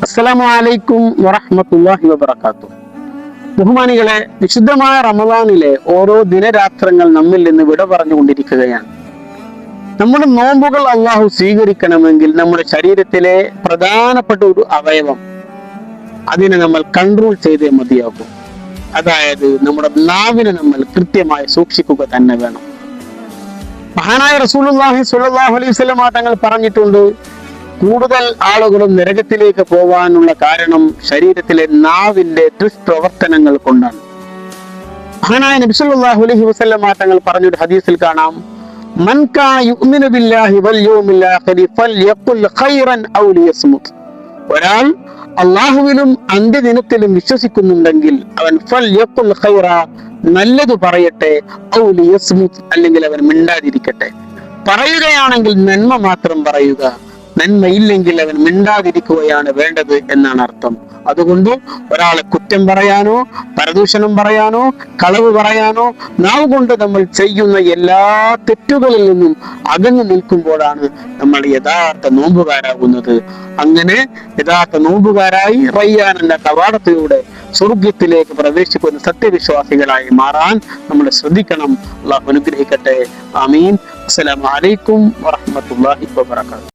അസ്സലാമു അലൈക്കും വറഹ്മത്തുള്ളാഹി വബറകാതുഹു. ബഹുമാനികളെ, വിശുദ്ധമായ റമദാനിലെ ഓരോ ദിനരാത്രങ്ങൾ നമ്മിൽ നിന്ന് വിട പറഞ്ഞുകൊണ്ടിരിക്കുകയാണ്. നമ്മുടെ നോമ്പുകൾ അള്ളാഹു സ്വീകരിക്കണമെങ്കിൽ നമ്മുടെ ശരീരത്തിലെ പ്രധാനപ്പെട്ട ഒരു അവയവം, അതിനെ നമ്മൾ കൺട്രോൾ ചെയ്തേ മതിയാകും. അതായത് നമ്മുടെ നാവിനെ നമ്മൾ കൃത്യമായി സൂക്ഷിക്കുക തന്നെ വേണം. മഹാനായ റസൂലുള്ളാഹി സ്വല്ലല്ലാഹു അലൈഹി വസല്ലം തങ്ങൾ പറഞ്ഞിട്ടുണ്ട്, കൂടുതൽ ആളുകളും നരകത്തിലേക്ക് പോവാനുള്ള കാരണം ശരീരത്തിലെ നാവിന്റെ ദുഷ്പ്രവർത്തനങ്ങൾ കൊണ്ടാണ്. മഹാനായ നബി സല്ലല്ലാഹു അലൈഹി വസല്ലം തങ്ങൾ പറഞ്ഞൊരു ഹദീസിൽ കാണാം, മൻ കാന യുഅ്മിനു ബില്ലാഹി വൽ യൗമിൽ ആഖിരി ഫൽയഖുൽ ഖൈറൻ ഔ ലിയസ്മുത്. ഒരാൾ അല്ലാഹുവിലും അന്ത്യദിനത്തിലും വിശ്വസിക്കുന്നുണ്ടെങ്കിൽ അവൻ ഫൽയഖുൽ ഖൈറ, നല്ലത് പറയട്ടെ, ഔ ലിയസ്മുത്, അല്ലെങ്കിൽ അവൻ മിണ്ടാതിരിക്കട്ടെ. പറയുകയാണെങ്കിൽ നന്മ മാത്രം പറയുക, നന്മയില്ലെങ്കിൽ അവൻ മിണ്ടാതിരിക്കുകയാണ് വേണ്ടത് എന്നാണ് അർത്ഥം. അതുകൊണ്ട് ഒരാളെ കുറ്റം പറയാനോ പരദൂഷണം പറയാനോ കളവ് പറയാനോ നാവ് കൊണ്ട് നമ്മൾ ചെയ്യുന്ന എല്ലാ തെറ്റുകളിൽ നിന്നും അകന്നു നിൽക്കുമ്പോഴാണ് നമ്മൾ യഥാർത്ഥ നോമ്പുകാരാകുന്നത്. അങ്ങനെ യഥാർത്ഥ നോമ്പുകാരായി റയ്യാൻ എന്ന കവാടത്തിലൂടെ സ്വർഗ്ഗത്തിലേക്ക് പ്രവേശിക്കുന്ന സത്യവിശ്വാസികളായി മാറാൻ നമ്മൾ ശ്രദ്ധിക്കണം. അല്ലാഹു അനുഗ്രഹിക്കട്ടെ. ആമീൻ. അസ്സലാമു അലൈക്കും വറഹ്മത്തുള്ളാഹി വബറകാതുഹു.